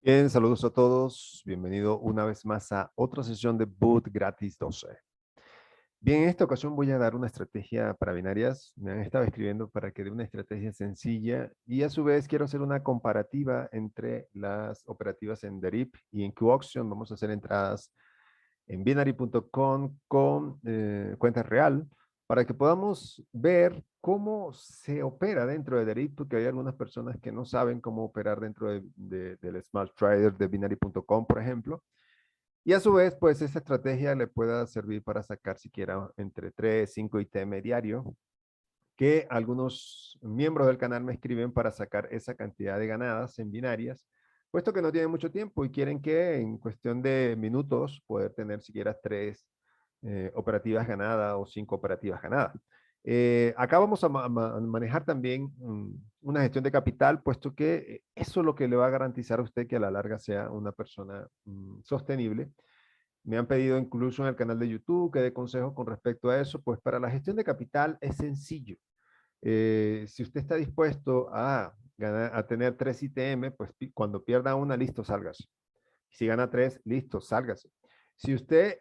Bien, saludos a todos. Bienvenido una vez más a otra sesión de Boot Gratis 12. Bien, en esta ocasión voy a dar una estrategia para binarias. Me han estado escribiendo para que dé una estrategia sencilla y a su vez quiero hacer una comparativa entre las operativas en Derib y en QAuction. Vamos a hacer entradas en binary.com con cuenta real para que podamos ver cómo se opera dentro de Derib, porque hay algunas personas que no saben cómo operar dentro del Smart Trader de binary.com, por ejemplo. Y a su vez, pues esa estrategia le pueda servir para sacar siquiera entre 3, 5 ITM diario, que algunos miembros del canal me escriben para sacar esa cantidad de ganadas en binarias, puesto que no tienen mucho tiempo y quieren que en cuestión de minutos poder tener siquiera 3 operativas ganadas o 5 operativas ganadas. Acá vamos a manejar también una gestión de capital, puesto que eso es lo que le va a garantizar a usted que a la larga sea una persona sostenible. Me han pedido incluso en el canal de YouTube que dé consejos con respecto a eso. Pues para la gestión de capital es sencillo. Si usted está dispuesto a tener 3 ITM, pues cuando pierda una, listo, sálgase. Si gana 3, listo, sálgase. Si usted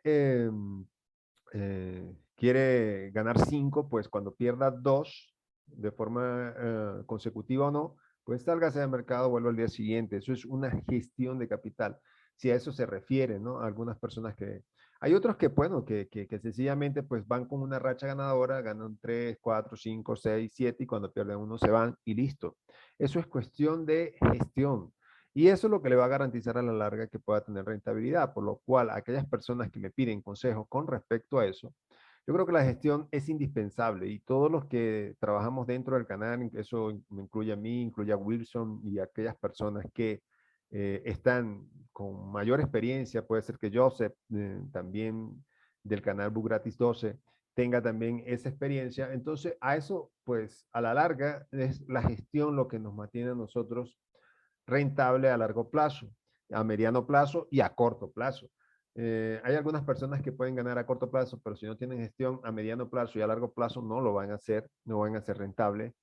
quiere ganar 5, pues cuando pierda 2 de forma consecutiva o no, pues sálgase del mercado, vuelva al día siguiente. Eso es una gestión de capital. Si a eso se refiere, ¿no? Algunas personas que... Hay otros que, bueno, que sencillamente pues van con una racha ganadora, ganan 3, 4, 5, 6, 7 y cuando pierden uno se van y listo. Eso es cuestión de gestión. Y eso es lo que le va a garantizar a la larga que pueda tener rentabilidad, por lo cual aquellas personas que me piden consejos con respecto a eso, yo creo que la gestión es indispensable y todos los que trabajamos dentro del canal, eso me incluye a mí, incluye a Wilson y a aquellas personas que están con mayor experiencia, puede ser que Joseph, también del canal Book Gratis 12, tenga también esa experiencia. Entonces, a eso, pues, a la larga, es la gestión lo que nos mantiene a nosotros rentable a largo plazo, a mediano plazo y a corto plazo. Hay algunas personas que pueden ganar a corto plazo, pero si no tienen gestión a mediano plazo y a largo plazo no lo van a hacer, no van a ser rentable.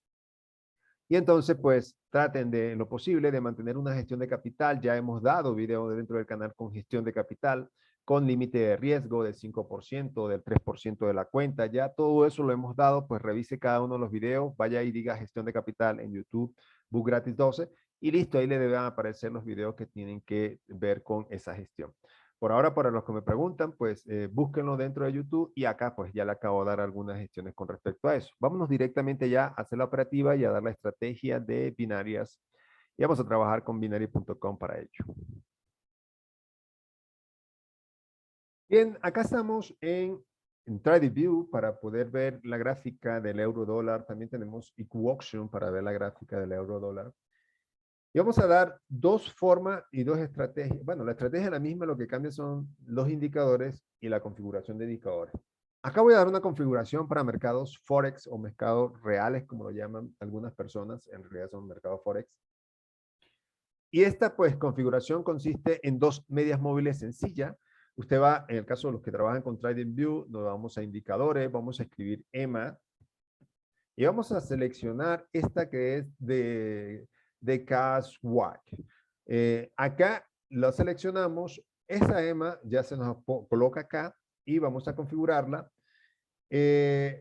Y entonces, pues, traten de lo posible de mantener una gestión de capital. Ya hemos dado video dentro del canal con gestión de capital, con límite de riesgo del 5%, del 3% de la cuenta. Ya todo eso lo hemos dado, pues revise cada uno de los videos, vaya y diga gestión de capital en YouTube, Book Gratis 12, y listo, ahí le deben aparecer los videos que tienen que ver con esa gestión. Por ahora, para los que me preguntan, pues búsquenlo dentro de YouTube y acá pues ya le acabo de dar algunas gestiones con respecto a eso. Vámonos directamente ya a hacer la operativa y a dar la estrategia de binarias. Y vamos a trabajar con binary.com para ello. Bien, acá estamos en TradingView para poder ver la gráfica del euro dólar. También tenemos EQAuction para ver la gráfica del euro dólar. Y vamos a dar dos formas y dos estrategias. Bueno, la estrategia es la misma, lo que cambia son los indicadores y la configuración de indicadores. Acá voy a dar una configuración para mercados Forex o mercados reales, como lo llaman algunas personas, en realidad son mercados Forex. Y esta pues configuración consiste en dos medias móviles sencillas. Usted va, en el caso de los que trabajan con TradingView, nos vamos a indicadores, vamos a escribir EMA y vamos a seleccionar esta que es de Cash Watch. Acá la seleccionamos, esa EMA ya se nos coloca acá y vamos a configurarla. Es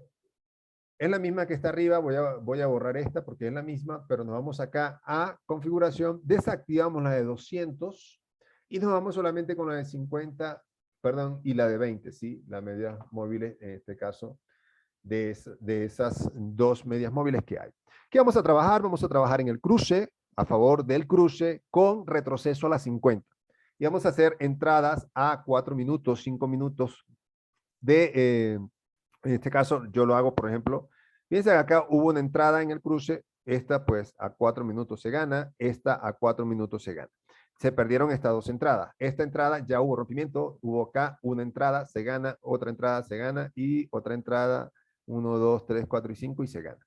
la misma que está arriba, voy a borrar esta porque es la misma, pero nos vamos acá a configuración, desactivamos la de 200 y nos vamos solamente con la de 50, perdón, y la de 20, ¿sí? La media móviles, en este caso, de esas dos medias móviles que hay. ¿Qué vamos a trabajar? Vamos a trabajar en el cruce, a favor del cruce, con retroceso a las 50. Y vamos a hacer entradas a 4 minutos, 5 minutos en este caso yo lo hago, por ejemplo, piensa que acá hubo una entrada en el cruce, esta pues a 4 minutos se gana, esta a 4 minutos se gana. Se perdieron estas dos entradas. Esta entrada ya hubo rompimiento, hubo acá una entrada, se gana, otra entrada se gana y otra entrada, 1, 2, 3, 4 y 5 y se gana.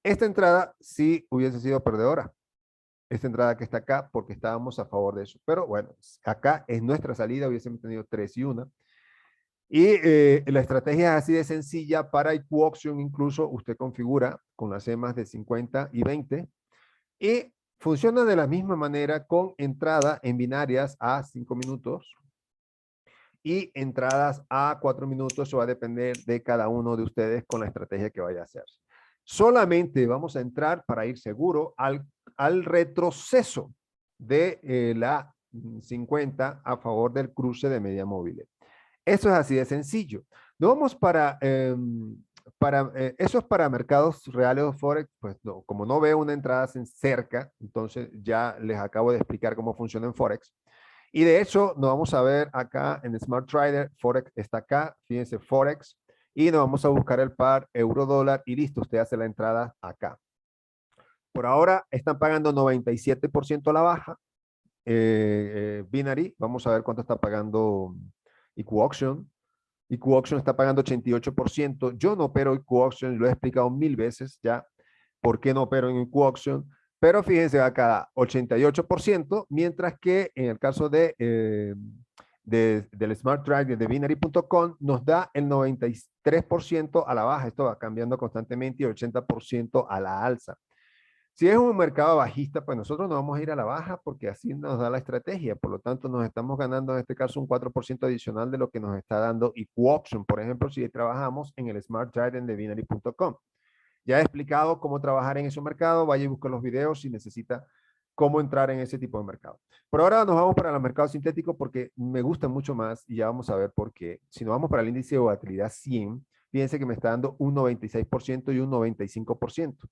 Esta entrada sí hubiese sido perdedora. Esta entrada que está acá porque estábamos a favor de eso. Pero bueno, acá es nuestra salida, hubiésemos tenido 3 y 1. Y la estrategia es así de sencilla. Para EQAuction incluso usted configura con las EMAs de 50 y 20 y Funciona de la misma manera con entrada en binarias a 5 minutos y entradas a 4 minutos. Eso va a depender de cada uno de ustedes con la estrategia que vaya a hacer. Solamente vamos a entrar para ir seguro al retroceso de la 50 a favor del cruce de media móvil. Eso es así de sencillo. No vamos eso es para mercados reales o Forex, pues no, como no veo una entrada cerca, entonces ya les acabo de explicar cómo funciona en Forex. Y de hecho, nos vamos a ver acá en Smart Trader, Forex está acá, fíjense, Forex, y nos vamos a buscar el par euro-dólar y listo, usted hace la entrada acá. Por ahora están pagando 97% a la baja, Binary, vamos a ver cuánto está pagando IQ Auction. IQ Auction está pagando 88%. Yo no opero IQ Auction, lo he explicado 1000 veces ya por qué no opero en IQ Auction, pero fíjense acá 88%, mientras que en el caso del Smart Trader de Binary.com nos da el 93% a la baja. Esto va cambiando constantemente y el 80% a la alza. Si es un mercado bajista, pues nosotros nos vamos a ir a la baja porque así nos da la estrategia. Por lo tanto, nos estamos ganando en este caso un 4% adicional de lo que nos está dando IQ Option, por ejemplo, si trabajamos en el Smart Trading de Binary.com. Ya he explicado cómo trabajar en ese mercado. Vaya y busque los videos si necesita cómo entrar en ese tipo de mercado. Por ahora nos vamos para el mercado sintético porque me gusta mucho más y ya vamos a ver por qué. Si nos vamos para el índice de volatilidad 100, fíjense que me está dando un 96% y un 95%.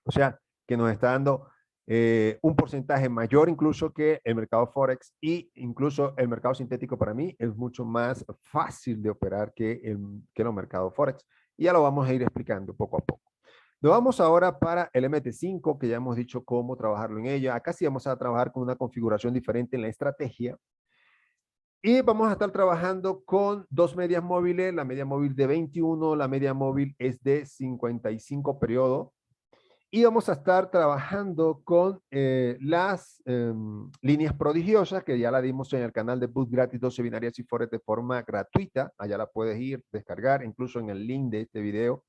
O sea, que nos está dando un porcentaje mayor incluso que el mercado Forex, y incluso el mercado sintético para mí es mucho más fácil de operar que los mercados Forex. Y ya lo vamos a ir explicando poco a poco. Nos vamos ahora para el MT5, que ya hemos dicho cómo trabajarlo en ella. Acá sí vamos a trabajar con una configuración diferente en la estrategia. Y vamos a estar trabajando con dos medias móviles, la media móvil de 21, la media móvil es de 55 periodo. Y vamos a estar trabajando con las líneas prodigiosas, que ya la dimos en el canal de Boot Gratis 12 binarias y Forex de forma gratuita. Allá la puedes ir, descargar, incluso en el link de este video.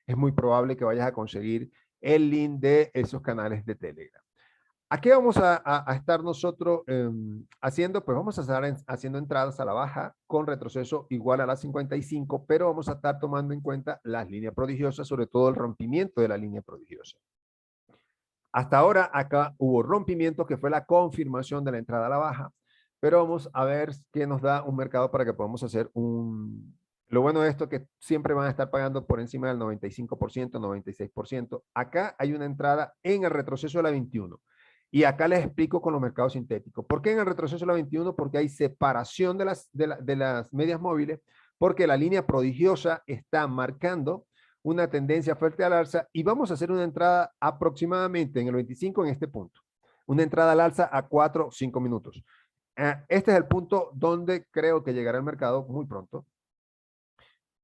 Es muy probable que vayas a conseguir el link de esos canales de Telegram. ¿A qué vamos a estar nosotros haciendo? Pues vamos a estar haciendo entradas a la baja con retroceso igual a las 55, pero vamos a estar tomando en cuenta las líneas prodigiosas, sobre todo el rompimiento de la línea prodigiosa. Hasta ahora acá hubo rompimiento, que fue la confirmación de la entrada a la baja, pero vamos a ver qué nos da un mercado para que podamos hacer un... Lo bueno de esto es que siempre van a estar pagando por encima del 95%, 96%. Acá hay una entrada en el retroceso de la 21. Y acá les explico con los mercados sintéticos. ¿Por qué en el retroceso de la 21? Porque hay separación de las medias móviles, porque la línea prodigiosa está marcando una tendencia fuerte al alza y vamos a hacer una entrada aproximadamente en el 25 en este punto. Una entrada al alza a 4 o 5 minutos. Este es el punto donde creo que llegará el mercado muy pronto.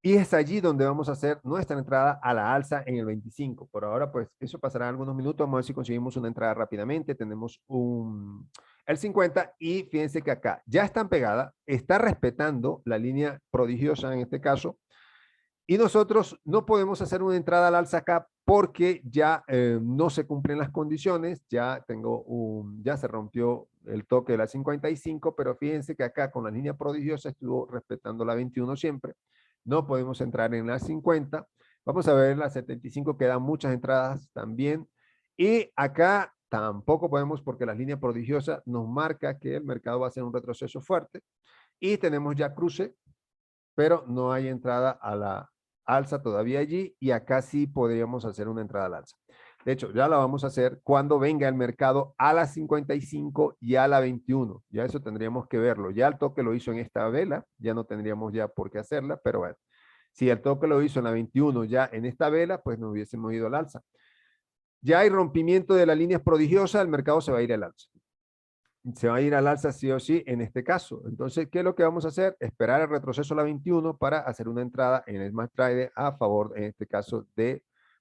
Y es allí donde vamos a hacer nuestra entrada a la alza en el 25. Por ahora, pues eso pasará en algunos minutos. Vamos a ver si conseguimos una entrada rápidamente. Tenemos el 50 y fíjense que acá ya están pegadas. Está respetando la línea prodigiosa en este caso. Y nosotros no podemos hacer una entrada al alza acá porque ya no se cumplen las condiciones. Ya ya se rompió el toque de la 55, pero fíjense que acá con la línea prodigiosa estuvo respetando la 21 siempre. No podemos entrar en la 50. Vamos a ver la 75, quedan muchas entradas también. Y acá tampoco podemos porque la línea prodigiosa nos marca que el mercado va a hacer un retroceso fuerte. Y tenemos ya cruce, pero no hay entrada a la alza todavía allí, y acá sí podríamos hacer una entrada al alza. De hecho, ya la vamos a hacer cuando venga el mercado a la 55 y a la 21. Ya eso tendríamos que verlo. Ya el toque lo hizo en esta vela, ya no tendríamos ya por qué hacerla, pero bueno, si el toque lo hizo en la 21 ya en esta vela, pues nos hubiésemos ido al alza. Ya hay rompimiento de las líneas prodigiosas, el mercado se va a ir al alza. Se va a ir al alza sí o sí en este caso. Entonces, ¿qué es lo que vamos a hacer? Esperar el retroceso a la 21 para hacer una entrada en el Smart Trader a favor, en este caso,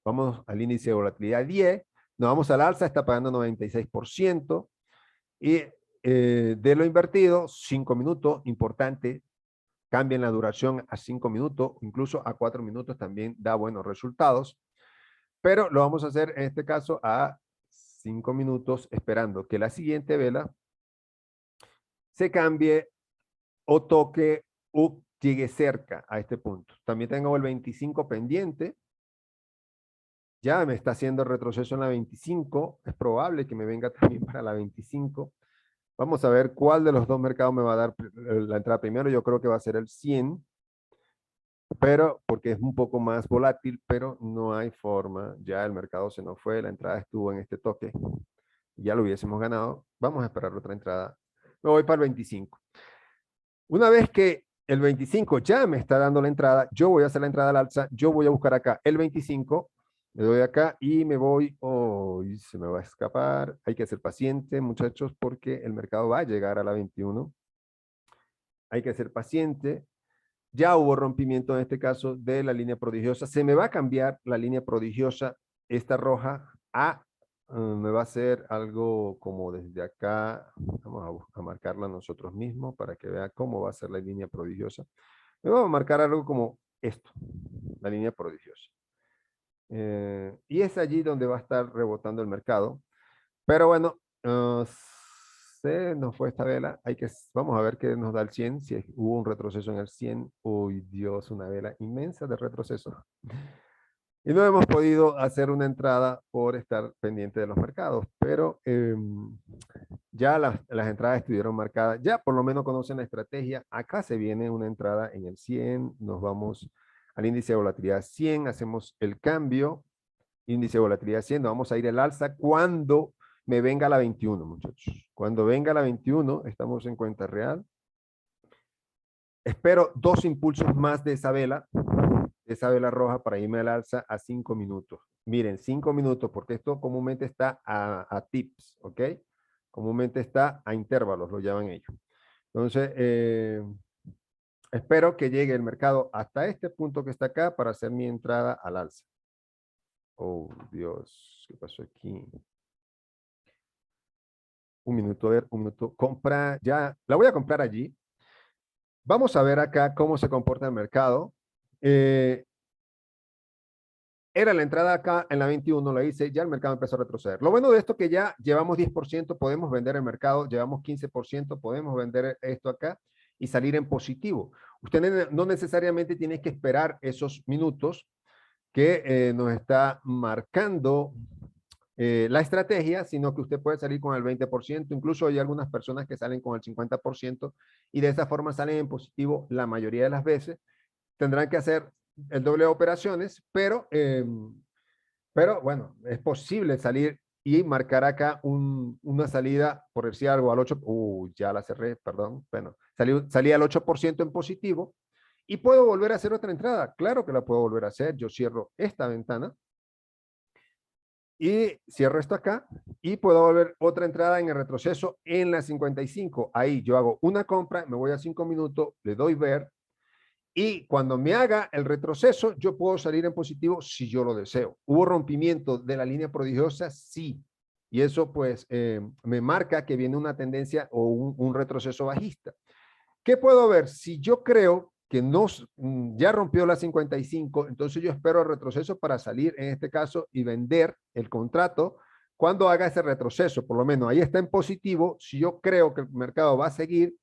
vamos al índice de volatilidad 10, nos vamos al alza, está pagando 96%, y de lo invertido, 5 minutos, importante, cambien la duración a 5 minutos, incluso a 4 minutos también da buenos resultados, pero lo vamos a hacer en este caso a 5 minutos esperando que la siguiente vela se cambie o toque o llegue cerca a este punto. También tengo el 25 pendiente. Ya me está haciendo el retroceso en la 25. Es probable que me venga también para la 25. Vamos a ver cuál de los dos mercados me va a dar la entrada primero. Yo creo que va a ser el 100. Pero porque es un poco más volátil, pero no hay forma. Ya el mercado se nos fue. La entrada estuvo en este toque. Ya lo hubiésemos ganado. Vamos a esperar otra entrada. Me voy para el 25. Una vez que el 25 ya me está dando la entrada, yo voy a hacer la entrada al alza, yo voy a buscar acá el 25, le doy acá y me voy, oh, se me va a escapar, hay que ser paciente, muchachos, porque el mercado va a llegar a la 21, hay que ser paciente, ya hubo rompimiento en este caso de la línea prodigiosa, se me va a cambiar la línea prodigiosa, esta roja, a me va a hacer algo como desde acá, vamos a marcarla nosotros mismos para que vea cómo va a ser la línea prodigiosa. Me vamos a marcar algo como esto, la línea prodigiosa. Y es allí donde va a estar rebotando el mercado. Pero bueno, se nos fue esta vela. Vamos a ver qué nos da el 100, si hubo un retroceso en el 100. Uy, Dios, una vela inmensa de retroceso. Y no hemos podido hacer una entrada por estar pendiente de los mercados, pero ya las entradas estuvieron marcadas, ya por lo menos conocen la estrategia. Acá se viene una entrada en el 100, nos vamos al índice de volatilidad 100, hacemos el cambio, índice de volatilidad 100, nos vamos a ir al alza cuando me venga la 21, muchachos. Cuando venga la 21, estamos en cuenta real. Espero 2 impulsos más de esa vela roja para irme al alza a 5 minutos. Miren, 5 minutos, porque esto comúnmente está a tips, ¿ok? Comúnmente está a intervalos, lo llaman ellos. Entonces, espero que llegue el mercado hasta este punto que está acá para hacer mi entrada al alza. Oh, Dios, ¿qué pasó aquí? Un minuto, a ver, un minuto. Compra, ya, la voy a comprar allí. Vamos a ver acá cómo se comporta el mercado. Era la entrada acá en la 21, la hice, ya el mercado empezó a retroceder. Lo bueno de esto es que ya llevamos 10%, podemos vender el mercado, llevamos 15%, podemos vender esto acá y salir en positivo. Usted no necesariamente tiene que esperar esos minutos que nos está marcando la estrategia, sino que usted puede salir con el 20%, incluso hay algunas personas que salen con el 50% y de esa forma salen en positivo la mayoría de las veces. Tendrán que hacer el doble de operaciones, pero bueno, es posible salir y marcar acá una salida, por decir algo, al 8%, ya la cerré, perdón, bueno, salí al 8% en positivo y puedo volver a hacer otra entrada, claro que la puedo volver a hacer, yo cierro esta ventana y cierro esto acá y puedo volver otra entrada en el retroceso en la 55, ahí yo hago una compra, me voy a 5 minutos, le doy ver, y cuando me haga el retroceso, yo puedo salir en positivo si yo lo deseo. ¿Hubo rompimiento de la línea prodigiosa? Sí. Y eso pues me marca que viene una tendencia o un retroceso bajista. ¿Qué puedo ver? Si yo creo que ya rompió la 55, entonces yo espero el retroceso para salir en este caso y vender el contrato cuando haga ese retroceso. Por lo menos ahí está en positivo. Si yo creo que el mercado va a seguir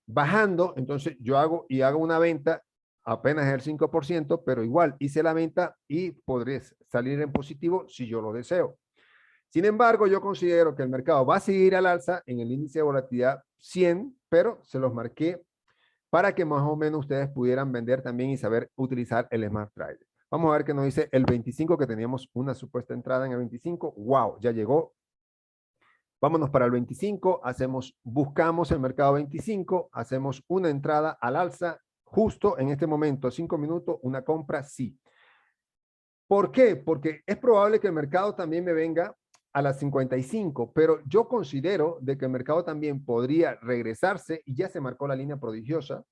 bajando, entonces yo hago una venta apenas el 5%, pero igual hice la venta y podré salir en positivo si yo lo deseo. Sin embargo, yo considero que el mercado va a seguir al alza en el índice de volatilidad 100, pero se los marqué para que más o menos ustedes pudieran vender también y saber utilizar el Smart Trader. Vamos a ver qué nos dice el 25, que teníamos una supuesta entrada en el 25. ¡Wow! Ya llegó. Vámonos para el 25, buscamos el mercado 25, hacemos una entrada al alza justo en este momento, 5 minutos, una compra, sí. ¿Por qué? Porque es probable que el mercado también me venga a las 55, pero yo considero de que el mercado también podría regresarse y ya se marcó la línea prodigiosa,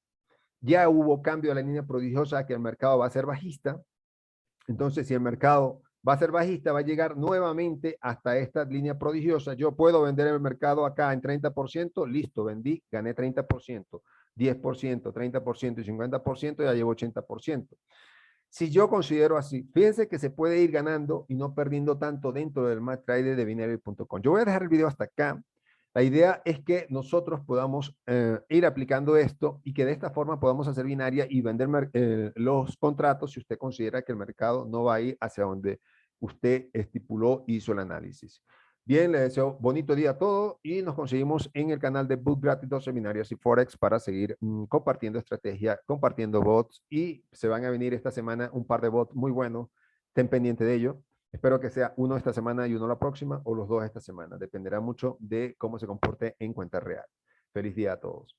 ya hubo cambio de la línea prodigiosa que el mercado va a ser bajista. Entonces, si el mercado va a ser bajista, va a llegar nuevamente hasta esta línea prodigiosa. Yo puedo vender el mercado acá en 30%, listo, vendí, gané 30%, 10%, 30% y 50%, ya llevo 80%. Si yo considero así, fíjense que se puede ir ganando y no perdiendo tanto dentro del MyTrader de Binary.com. Yo voy a dejar el video hasta acá. La idea es que nosotros podamos ir aplicando esto y que de esta forma podamos hacer binaria y vender los contratos si usted considera que el mercado no va a ir hacia donde usted estipuló y hizo el análisis. Bien, les deseo bonito día a todos y nos conseguimos en el canal de Boot Gratuitos, Seminarios y Forex para seguir compartiendo estrategia, compartiendo bots y se van a venir esta semana un par de bots muy buenos. Estén pendientes de ello. Espero que sea uno esta semana y uno la próxima o los dos esta semana. Dependerá mucho de cómo se comporte en cuenta real. Feliz día a todos.